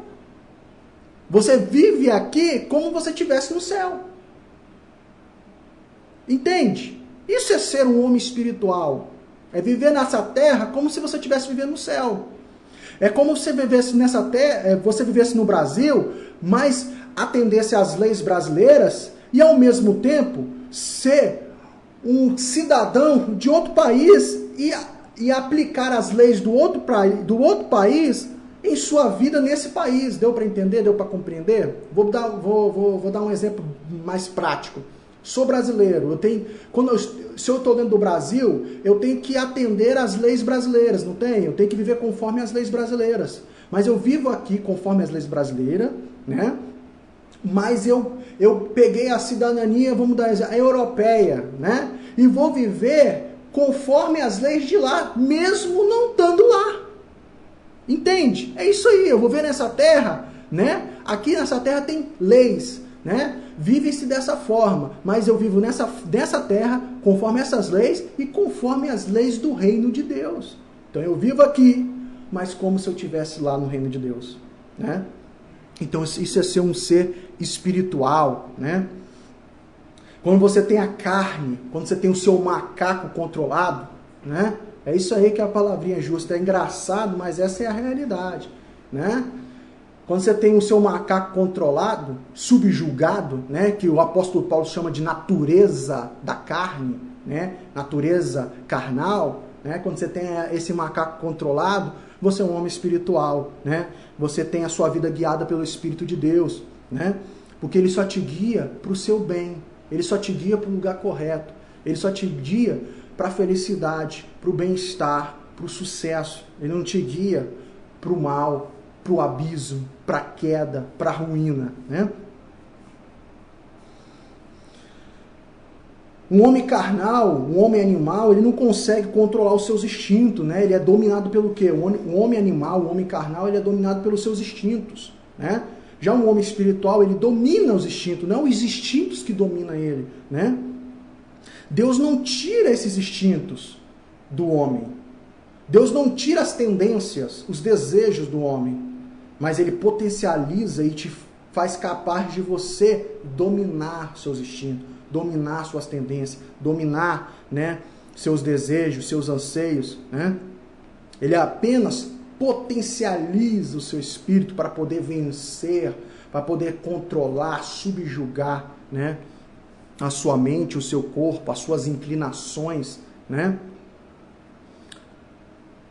Você vive aqui como você estivesse no céu. Entende? Isso é ser um homem espiritual. É viver nessa terra como se você estivesse vivendo no céu. É como se você vivesse nessa terra, você vivesse no Brasil, mas atendesse às leis brasileiras e ao mesmo tempo ser um cidadão de outro país e aplicar as leis do outro país em sua vida nesse país. Deu para entender? Deu para compreender? Vou dar um exemplo mais prático. Sou brasileiro, se eu estou dentro do Brasil, eu tenho que atender às leis brasileiras, não tenho? Eu tenho que viver conforme as leis brasileiras. Mas eu vivo aqui conforme as leis brasileiras, né? Mas eu peguei a cidadania, vamos dar a europeia, né? E vou viver conforme as leis de lá, mesmo não estando lá. Entende? É isso aí, eu vou ver nessa terra, né? Aqui nessa terra tem leis, né? Vive-se dessa forma, mas eu vivo nessa terra conforme essas leis e conforme as leis do reino de Deus. Então eu vivo aqui, mas como se eu estivesse lá no reino de Deus, né? Então isso é ser um ser espiritual, né? Quando você tem a carne, quando você tem o seu macaco controlado, né? É isso aí que é a palavrinha justa. É engraçado, mas essa é a realidade, né? Quando você tem o seu macaco controlado, subjugado, né, que o apóstolo Paulo chama de natureza da carne, né, natureza carnal, né, quando você tem esse macaco controlado, você é um homem espiritual, né, você tem a sua vida guiada pelo Espírito de Deus, né, porque ele só te guia para o seu bem, ele só te guia para o lugar correto, ele só te guia para a felicidade, para o bem-estar, para o sucesso, ele não te guia para o mal, para o abismo, para a queda, para a ruína, né? Um homem carnal, um homem animal, ele não consegue controlar os seus instintos, né? Ele é dominado pelo quê? Um homem animal, um homem carnal, ele é dominado pelos seus instintos, né? Já um homem espiritual, ele domina os instintos, não os instintos que dominam ele, né? Deus não tira esses instintos do homem. Deus não tira as tendências, os desejos do homem, mas ele potencializa e faz capaz de você dominar seus instintos, dominar suas tendências, dominar, né, seus desejos, seus anseios, né? Ele apenas potencializa o seu espírito para poder vencer, para poder controlar, subjugar, né, a sua mente, o seu corpo, as suas inclinações, né?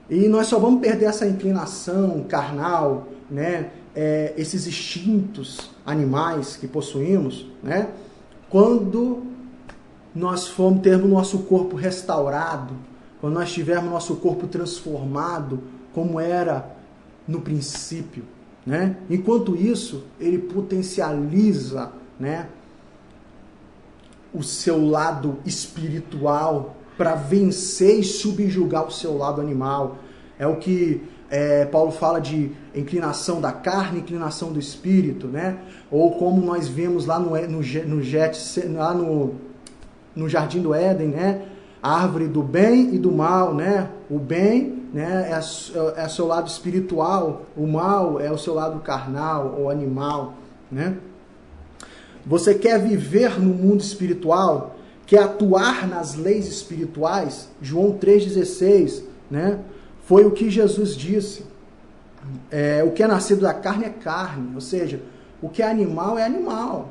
E nós só vamos perder essa inclinação carnal, né, esses instintos animais que possuímos, né, quando nós formos ter o nosso corpo restaurado, quando nós tivermos nosso corpo transformado como era no princípio, né? Enquanto isso, ele potencializa, né, o seu lado espiritual para vencer e subjugar o seu lado animal. É o que Paulo fala de inclinação da carne, inclinação do espírito, né? Ou como nós vemos lá no Jardim do Éden, né? A árvore do bem e do mal, né? O bem, né, é o seu lado espiritual, o mal é o seu lado carnal ou animal, né? Você quer viver no mundo espiritual, quer atuar nas leis espirituais? João 3,16, né? Foi o que Jesus disse. O que é nascido da carne é carne, ou seja, o que é animal é animal.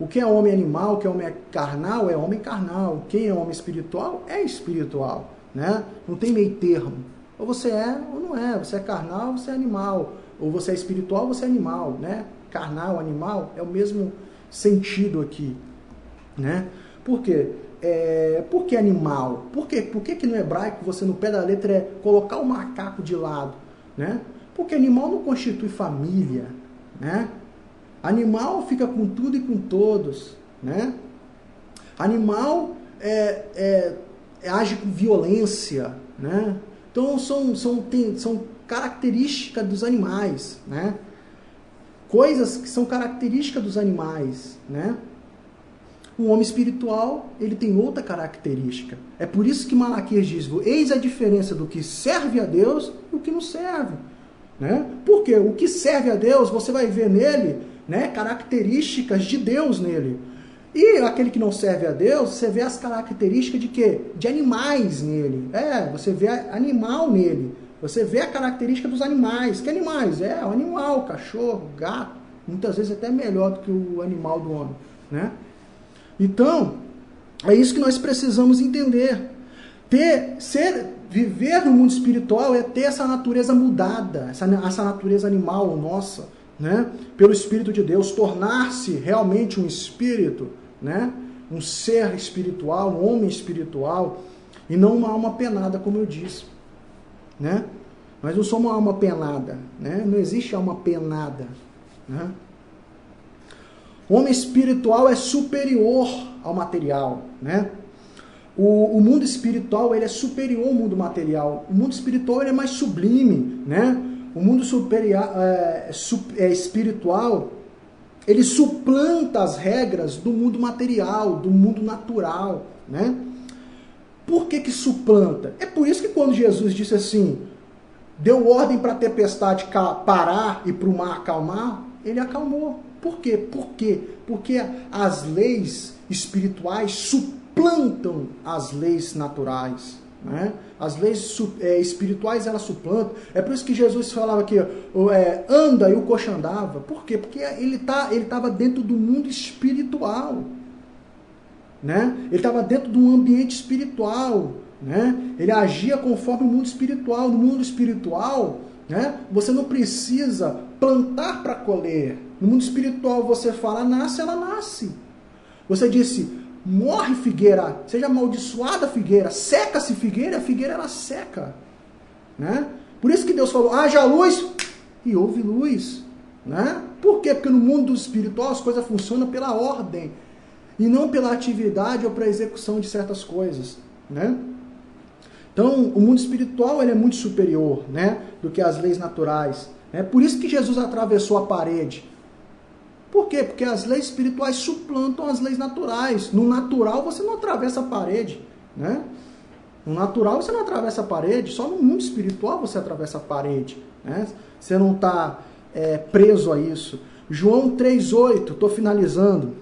O que é homem animal, o que é homem carnal é homem carnal. Quem é homem espiritual é espiritual, né? Não tem meio termo. Ou você é ou não é. Você é carnal ou você é animal. Ou você é espiritual ou você é animal, né? Carnal, animal, é o mesmo sentido aqui, né? Por quê? Por que animal? Por que no hebraico você no pé da letra é colocar o macaco de lado, né? Porque animal não constitui família, né? Animal fica com tudo e com todos, né? Animal age com violência, né? Então são características dos animais, né? Coisas que são características dos animais, né? O homem espiritual, ele tem outra característica. É por isso que Malaquias diz: eis a diferença do que serve a Deus e o que não serve, né? Porque o que serve a Deus, você vai ver nele, né, características de Deus nele. E aquele que não serve a Deus, você vê as características de quê? De animais nele. Você vê animal nele. Você vê a característica dos animais. Que animais? O animal, cachorro, gato. Muitas vezes até melhor do que o animal do homem, né? Então, é isso que nós precisamos entender. Viver no mundo espiritual é ter essa natureza mudada, essa natureza animal nossa, né? Pelo Espírito de Deus, tornar-se realmente um espírito, né? Um ser espiritual, um homem espiritual, e não uma alma penada, como eu disse, né? Nós não somos uma alma penada, né? Não existe alma penada, né? O homem espiritual é superior ao material, né? O mundo espiritual, ele é superior ao mundo material. O mundo espiritual, ele é mais sublime, né? O mundo espiritual, ele suplanta as regras do mundo material, do mundo natural, né? Por que suplanta? É por isso que quando Jesus disse assim, deu ordem para a tempestade parar e para o mar acalmar, ele acalmou. Por quê? Porque as leis espirituais suplantam as leis naturais, né? As leis espirituais, elas suplantam. É por isso que Jesus falava aqui, anda e o coxo andava. Por quê? Porque ele estava dentro do mundo espiritual, né? Ele estava dentro de um ambiente espiritual, né? Ele agia conforme o mundo espiritual. No mundo espiritual, né, você não precisa plantar para colher. No mundo espiritual você fala, nasce, ela nasce. Você disse, morre figueira, seja amaldiçoada figueira, seca-se figueira, a figueira ela seca, né? Por isso que Deus falou, haja luz e houve luz, né? Por quê? Porque no mundo espiritual as coisas funcionam pela ordem e não pela atividade ou para a execução de certas coisas, né? Então, o mundo espiritual ele é muito superior, né, do que as leis naturais, né? Por isso que Jesus atravessou a parede. Por quê? Porque as leis espirituais suplantam as leis naturais. No natural você não atravessa a parede, né? No natural você não atravessa a parede, só no mundo espiritual você atravessa a parede, né? Você não está preso a isso. João 3,8, estou finalizando.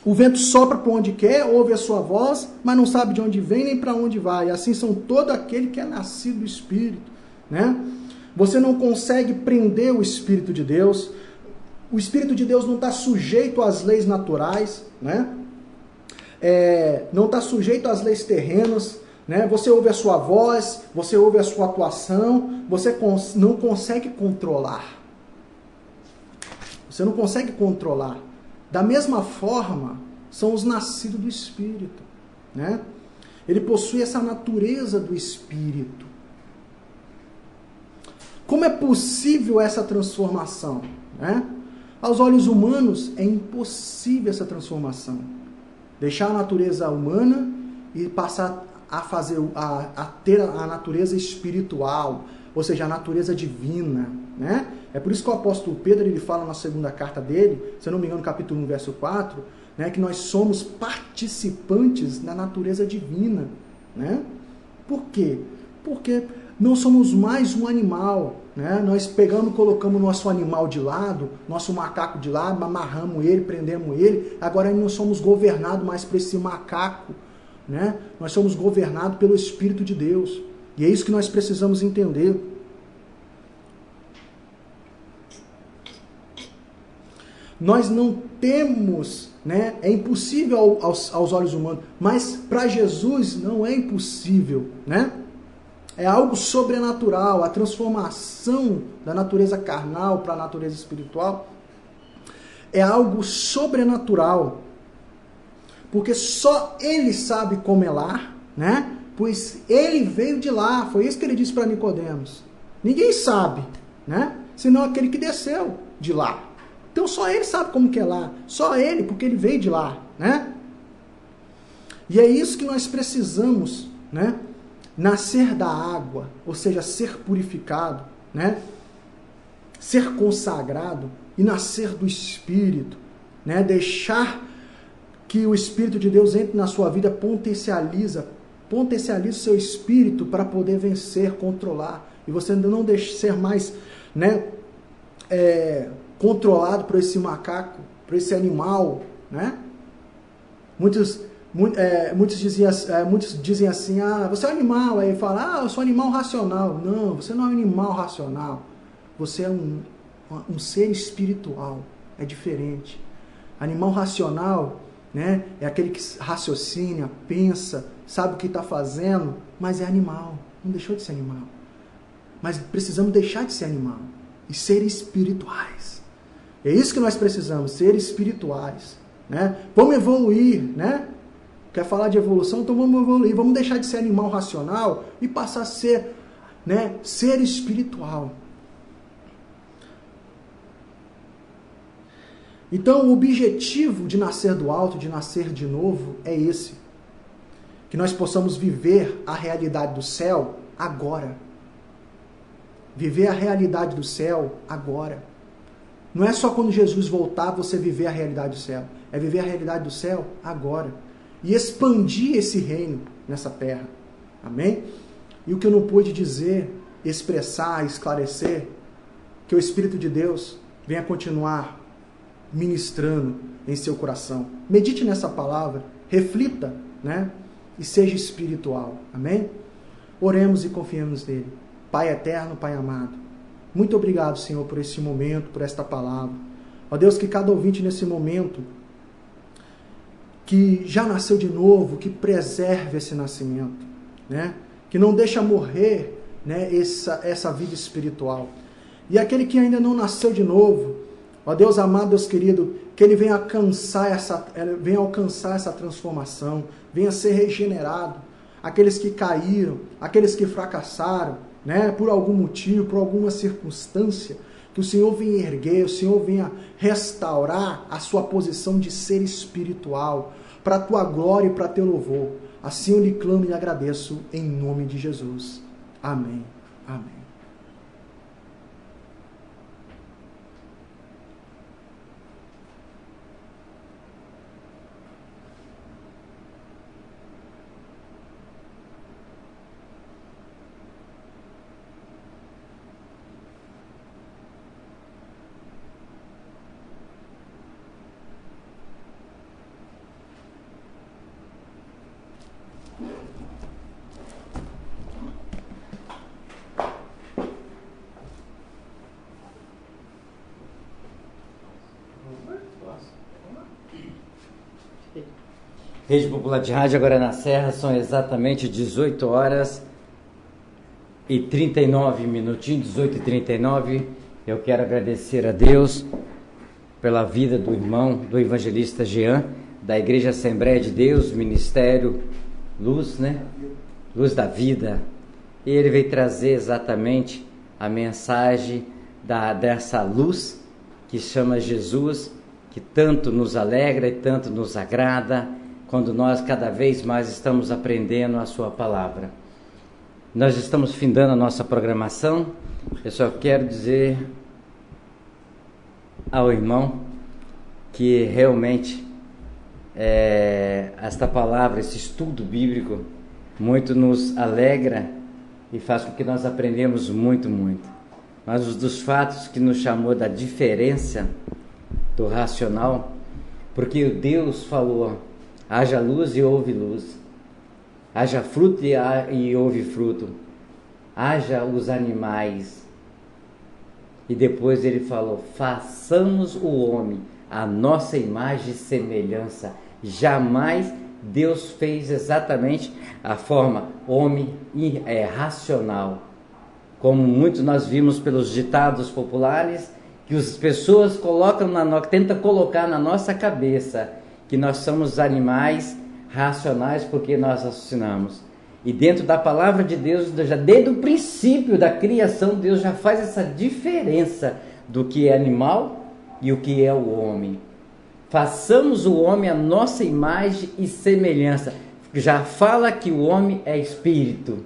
O vento sopra para onde quer, ouve a sua voz, mas não sabe de onde vem nem para onde vai. Assim são todo aquele que é nascido do Espírito, né? Você não consegue prender o Espírito de Deus. O Espírito de Deus não está sujeito às leis naturais, né? Não está sujeito às leis terrenas, né? Você ouve a sua voz, você ouve a sua atuação, você não consegue controlar. Você não consegue controlar. Da mesma forma, são os nascidos do Espírito, né? Ele possui essa natureza do Espírito. Como é possível essa transformação, né? Aos olhos humanos, é impossível essa transformação. Deixar a natureza humana e passar a ter a natureza espiritual, ou seja, a natureza divina, né? É por isso que o apóstolo Pedro, ele fala na segunda carta dele, se eu não me engano, capítulo 1, verso 4, né, que nós somos participantes da natureza divina, né? Por quê? Porque não somos mais um animal, né? Nós pegamos, colocamos nosso animal de lado, nosso macaco de lado, amarramos ele, prendemos ele, agora não somos governados mais por esse macaco, né? Nós somos governados pelo Espírito de Deus. E é isso que nós precisamos entender. Nós não temos, né? É impossível aos olhos humanos, mas para Jesus não é impossível, né? É algo sobrenatural, a transformação da natureza carnal para a natureza espiritual é algo sobrenatural, porque só Ele sabe como é lá, né? Pois Ele veio de lá, foi isso que Ele disse para Nicodemos. Ninguém sabe, né? Senão aquele que desceu de lá. Então só Ele sabe como que é lá, só Ele, porque Ele veio de lá, né? E é isso que nós precisamos, né? Nascer da água, ou seja, ser purificado, né? Ser consagrado e nascer do Espírito, né? Deixar que o Espírito de Deus entre na sua vida, potencializa o seu espírito para poder vencer, controlar, e você não deixe ser mais, né? Controlado por esse macaco, por esse animal, né? Muitos dizem assim, você é um animal, aí fala, eu sou um animal racional. Não, você não é um animal racional, você é um ser espiritual, é diferente. Animal racional, né, é aquele que raciocina, pensa, sabe o que está fazendo, mas é animal, não deixou de ser animal. Mas precisamos deixar de ser animal e ser espirituais. É isso que nós precisamos, ser espirituais, né? Vamos evoluir, né? Quer falar de evolução? Então vamos evoluir, vamos deixar de ser animal racional e passar a ser, né, ser espiritual. Então o objetivo de nascer do alto, de nascer de novo, é esse. Que nós possamos viver a realidade do céu agora. Viver a realidade do céu agora. Não é só quando Jesus voltar você viver a realidade do céu. É viver a realidade do céu agora. E expandir esse reino nessa terra. Amém? E o que eu não pude dizer, expressar, esclarecer, que o Espírito de Deus venha continuar ministrando em seu coração. Medite nessa palavra, reflita, né? E seja espiritual. Amém? Oremos e confiemos nele. Pai eterno, Pai amado, muito obrigado, Senhor, por esse momento, por esta palavra. Ó Deus, que cada ouvinte nesse momento, que já nasceu de novo, que preserve esse nascimento, né? Que não deixa morrer, né, essa vida espiritual. E aquele que ainda não nasceu de novo, ó Deus amado, Deus querido, que ele venha alcançar essa transformação, venha ser regenerado. Aqueles que caíram, aqueles que fracassaram, né, por algum motivo, por alguma circunstância, que o Senhor venha erguer, o Senhor venha restaurar a sua posição de ser espiritual, para a tua glória e para teu louvor. Assim eu lhe clamo e agradeço em nome de Jesus. Amém. Amém. Rede Popular de Rádio, agora na Serra, são exatamente 18 horas e 39 minutinhos, 18h39. Eu quero agradecer a Deus pela vida do irmão, do evangelista Jean, da Igreja Assembleia de Deus, Ministério Luz, né? Luz da Vida. E ele veio trazer exatamente a mensagem dessa luz que chama Jesus, que tanto nos alegra e tanto nos agrada, quando nós cada vez mais estamos aprendendo a sua palavra. Nós estamos findando a nossa programação. Eu só quero dizer ao irmão que realmente esta palavra, esse estudo bíblico, muito nos alegra e faz com que nós aprendemos muito. Mas um dos fatos que nos chamou da diferença do racional, porque Deus falou: haja luz e houve luz, haja fruto e houve fruto, haja os animais. E depois ele falou: façamos o homem a nossa imagem e semelhança. Jamais Deus fez exatamente a forma homem racional, como muitos nós vimos pelos ditados populares, que as pessoas tentam colocar na nossa cabeça que nós somos animais racionais porque nós raciocinamos. E dentro da palavra de Deus, já desde o princípio da criação, Deus já faz essa diferença do que é animal e o que é o homem. Façamos o homem a nossa imagem e semelhança. Já fala que o homem é espírito.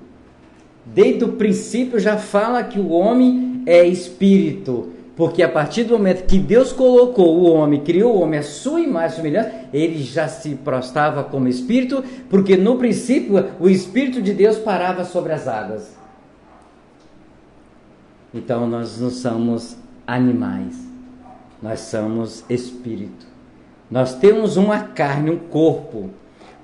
Desde o princípio já fala que o homem é espírito. Porque a partir do momento que Deus colocou o homem, criou o homem à sua imagem e semelhança, ele já se prostrava como espírito, porque no princípio o Espírito de Deus parava sobre as águas. Então nós não somos animais, nós somos espírito. Nós temos uma carne, um corpo,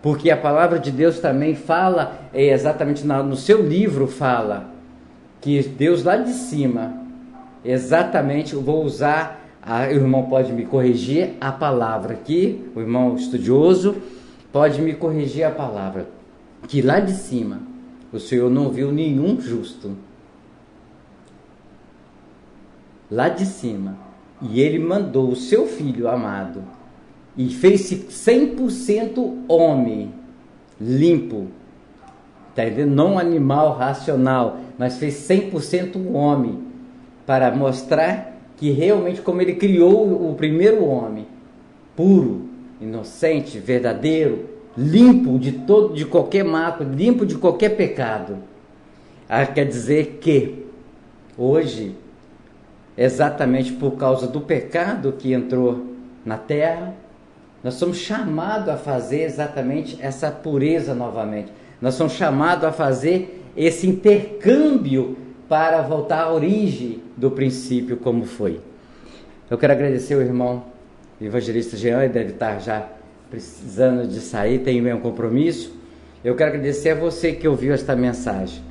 porque a palavra de Deus também fala, exatamente no seu livro fala, que Deus lá de cima, exatamente, eu vou usar, o irmão pode me corrigir a palavra aqui, o irmão estudioso pode me corrigir a palavra, que lá de cima o Senhor não viu nenhum justo, lá de cima, e ele mandou o seu filho amado, e fez-se 100% homem, limpo, tá entendendo? Não animal racional, mas fez 100% homem, para mostrar que realmente como ele criou o primeiro homem, puro, inocente, verdadeiro, limpo de qualquer mácula, limpo de qualquer pecado. Quer dizer que hoje, exatamente por causa do pecado que entrou na terra, nós somos chamados a fazer exatamente essa pureza novamente. Nós somos chamados a fazer esse intercâmbio para voltar à origem do princípio como foi. Eu quero agradecer o irmão evangelista Jean, ele deve estar já precisando de sair, tem um compromisso. Eu quero agradecer a você que ouviu esta mensagem,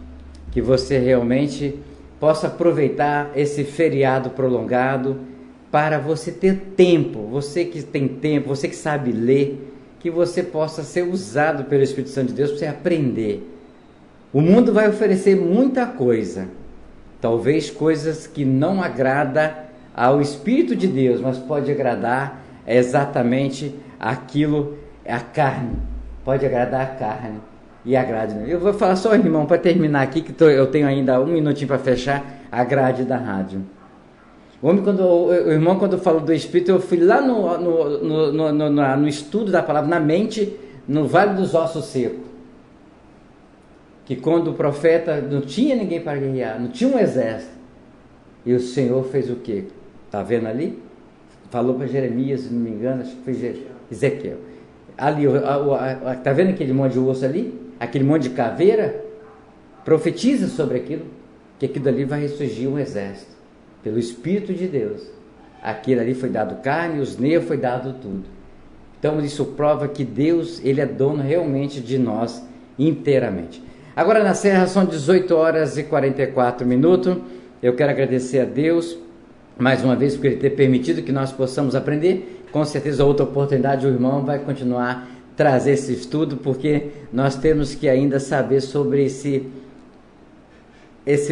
que você realmente possa aproveitar esse feriado prolongado para você ter tempo, você que tem tempo, você que sabe ler, que você possa ser usado pelo Espírito Santo de Deus para você aprender. O mundo vai oferecer muita coisa, talvez coisas que não agrada ao Espírito de Deus, mas pode agradar exatamente aquilo, a carne, pode agradar a carne e a grade. Eu vou falar só, irmão, para terminar aqui, que eu tenho ainda um minutinho para fechar, a grade da rádio. O irmão, quando falou do Espírito, eu fui lá no estudo da palavra, na mente, no Vale dos Ossos Secos. Que quando o profeta não tinha ninguém para guerrear, não tinha um exército, e o Senhor fez o quê? Está vendo ali? Falou para Jeremias, se não me engano, acho que foi Ezequiel. Ali, está vendo aquele monte de osso ali? Aquele monte de caveira? Profetiza sobre aquilo, que aquilo ali vai ressurgir um exército, pelo Espírito de Deus. Aquilo ali foi dado carne, os nervos foi dado tudo. Então isso prova que Deus, Ele é dono realmente de nós inteiramente. Agora na Serra são 18 horas e 44 minutos. Eu quero agradecer a Deus mais uma vez por Ele ter permitido que nós possamos aprender. Com certeza outra oportunidade o irmão vai continuar trazer esse estudo, porque nós temos que ainda saber sobre esse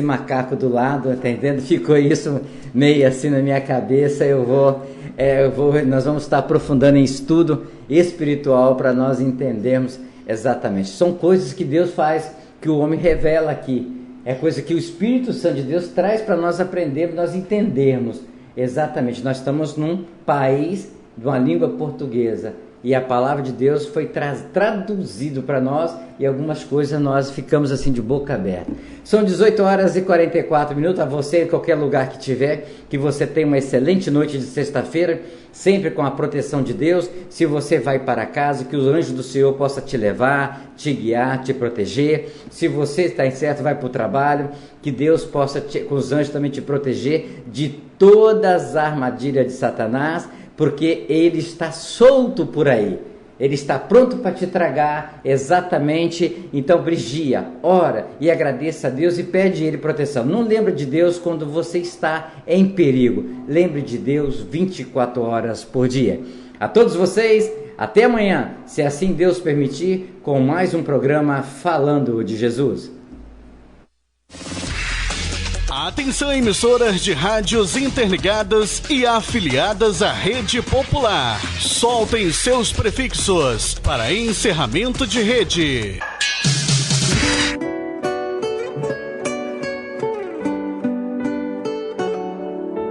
macaco do lado, entendendo? Ficou isso meio assim na minha cabeça. Nós vamos estar aprofundando em estudo espiritual para nós entendermos exatamente. São coisas que Deus faz, que o homem revela aqui. É coisa que o Espírito Santo de Deus traz para nós aprendermos, nós entendermos. Exatamente. Nós estamos num país de uma língua portuguesa. E a palavra de Deus foi traduzido para nós e algumas coisas nós ficamos assim de boca aberta. São 18 horas e 44 minutos. A você, em qualquer lugar que tiver, que você tenha uma excelente noite de sexta-feira, sempre com a proteção de Deus. Se você vai para casa, que os anjos do Senhor possam te levar, te guiar, te proteger. Se você está incerto, vai para o trabalho, que Deus possa, com os anjos também te proteger de todas as armadilhas de Satanás, porque ele está solto por aí, ele está pronto para te tragar, exatamente. Então vigia, ora e agradeça a Deus e pede a Ele proteção. Não lembre de Deus quando você está em perigo, lembre de Deus 24 horas por dia. A todos vocês, até amanhã, se assim Deus permitir, com mais um programa Falando de Jesus. Atenção, emissoras de rádios interligadas e afiliadas à Rede Popular. Soltem seus prefixos para encerramento de rede.